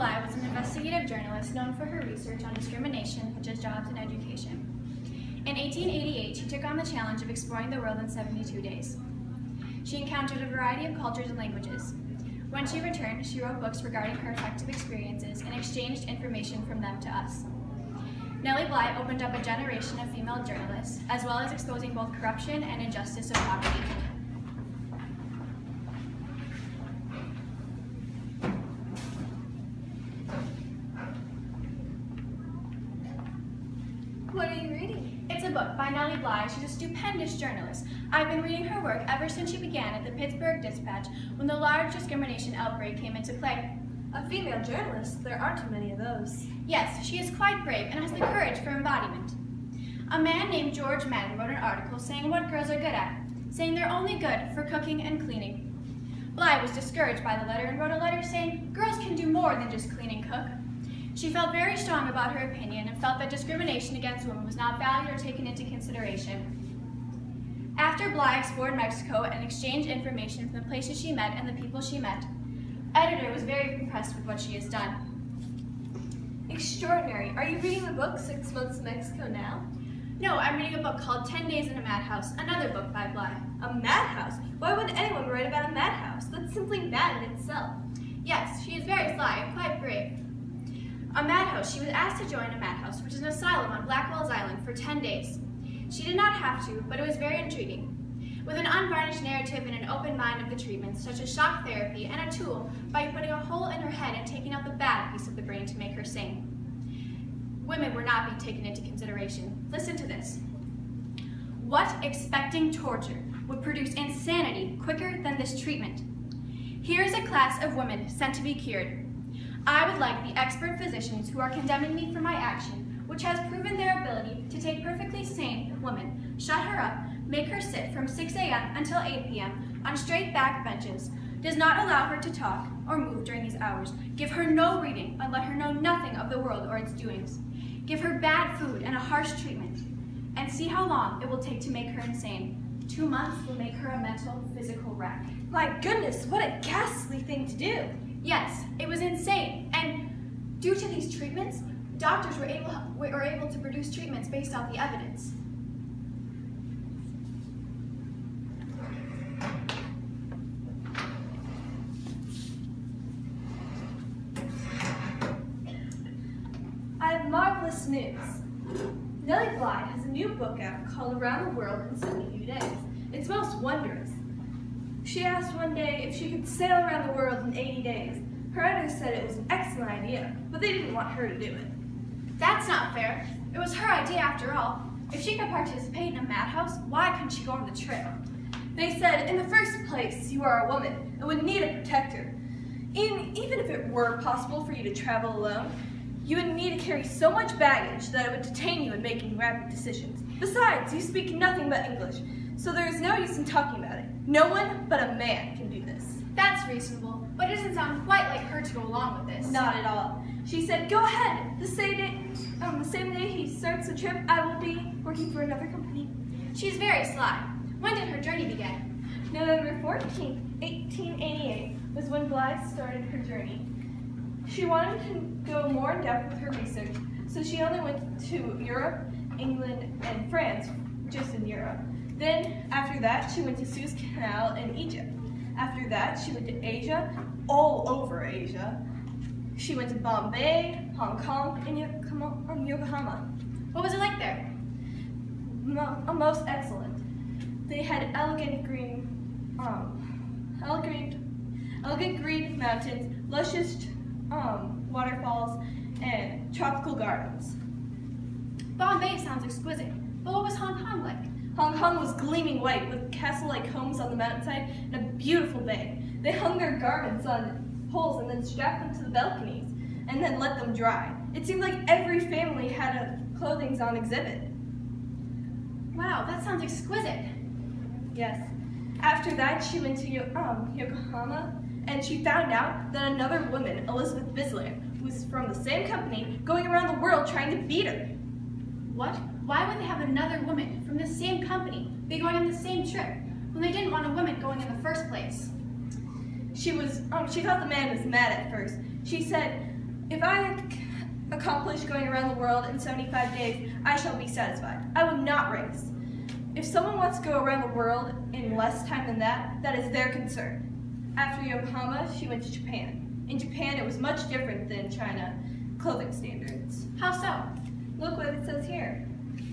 Bly was an investigative journalist known for her research on discrimination, such as jobs and education. In 1888, she took on the challenge of exploring the world in 72 days. She encountered a variety of cultures and languages. When she returned, she wrote books regarding her effective experiences and exchanged information from them to us. Nellie Bly opened up a generation of female journalists, as well as exposing both corruption and injustice of poverty. What are you reading? It's a book by Nellie Bly. She's a stupendous journalist. I've been reading her work ever since she began at the Pittsburgh Dispatch when the large discrimination outbreak came into play. A female journalist? There aren't too many of those. Yes, she is quite brave and has the courage for embodiment. A man named George Madden wrote an article saying what girls are good at, saying they're only good for cooking and cleaning. Bly was discouraged by the letter and wrote a letter saying girls can do more than just clean and cook. She felt very strong about her opinion and felt that discrimination against women was not valued or taken into consideration. After Bly explored Mexico and exchanged information from the places she met and the people she met, editor was very impressed with what she has done. Extraordinary. Are you reading the book 6 Months in Mexico now? No, I'm reading a book called 10 Days in a Madhouse, another book by Bly. A madhouse? Why would anyone write about a madhouse? That's simply mad in itself. Yes, she is very sly and quite brave. A madhouse. She was asked to join a madhouse, which is an asylum on Blackwell's Island, for 10 days. She did not have to, but it was very intriguing. With an unvarnished narrative and an open mind of the treatments, such as shock therapy, and a tool by putting a hole in her head and taking out the bad piece of the brain to make her sane. Women were not being taken into consideration. Listen to this. What expecting torture would produce insanity quicker than this treatment? Here is a class of women sent to be cured. I would like the expert physicians who are condemning me for my action, which has proven their ability to take perfectly sane women, shut her up, make her sit from 6 a.m. until 8 p.m. on straight back benches, does not allow her to talk or move during these hours, give her no reading and let her know nothing of the world or its doings, give her bad food and a harsh treatment, and see how long it will take to make her insane. 2 months will make her a mental, physical wreck. My goodness, what a ghastly thing to do. Yes, it was insane, and due to these treatments, doctors were able to produce treatments based off the evidence. I have marvelous news. Nellie Bly has a new book out called Around the World in 72 Days. It's most wondrous. She asked one day if she could sail around the world in 80 days. Her editor said it was an excellent idea, but they didn't want her to do it. That's not fair. It was her idea after all. If she could participate in a madhouse, why couldn't she go on the trip? They said, in the first place, you are a woman and would need a protector. Even if it were possible for you to travel alone, you would need to carry so much baggage that it would detain you in making rapid decisions. Besides, you speak nothing but English, so there is no use in talking about it. No one but a man can do this. That's reasonable, but it doesn't sound quite like her to go along with this. Not at all. She said, go ahead. The same day he starts the trip, I will be working for another company. She's very sly. When did her journey begin? November 14th, 1888 was when Bly started her journey. She wanted to go more in depth with her research, so she only went to Europe, England, and France, just in Europe. Then, after that, she went to Suez Canal in Egypt. After that, she went to Asia, all over Asia. She went to Bombay, Hong Kong, and Yokohama. What was it like there? Most excellent. They had elegant green mountains, luscious waterfalls, and tropical gardens. Bombay sounds exquisite, but what was Hong Kong like? Hong Kong was gleaming white with castle-like homes on the mountainside and a beautiful bay. They hung their garments on poles and then strapped them to the balconies and then let them dry. It seemed like every family had clothing on exhibit. Wow, that sounds exquisite. Yes. After that, she went to Yokohama, and she found out that another woman, Elizabeth Bisler, who was from the same company, going around the world trying to beat her. What? Why would they have another woman from the same company be going on the same trip when they didn't want a woman going in the first place? She thought the man was mad at first. She said, If I accomplish going around the world in 75 days, I shall be satisfied. I will not race. If someone wants to go around the world in less time than that, that is their concern. After Yokohama, she went to Japan. In Japan, it was much different than China clothing standards. How so? Look what it says here.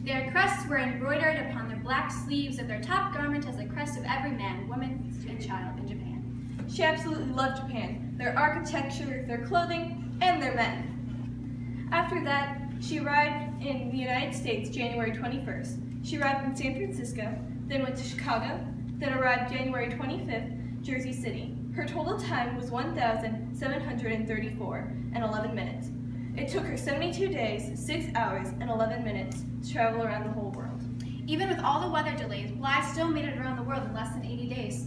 Their crests were embroidered upon their black sleeves, and their top garment has the crest of every man, woman, and child in Japan. She absolutely loved Japan, their architecture, their clothing, and their men. After that, she arrived in the United States January 21st. She arrived in San Francisco, then went to Chicago, then arrived January 25th, Jersey City. Her total time was 1,734 and 11 minutes. It took her 72 days, 6 hours, and 11 minutes to travel around the whole world. Even with all the weather delays, Bly still made it around the world in less than 80 days.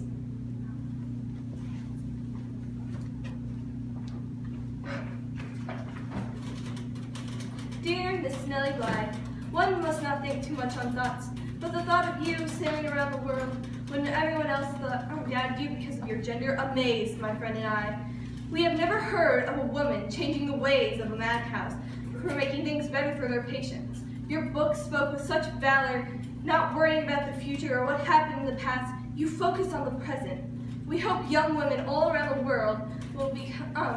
Dear Miss Nellie Bly, one must not think too much on thoughts, but the thought of you sailing around the world when everyone else doubted you because of your gender amazed my friend and I. We have never heard of a woman changing the ways of a madhouse for making things better for their patients. Your book spoke with such valor, not worrying about the future or what happened in the past. You focus on the present. We hope young women all around the world will become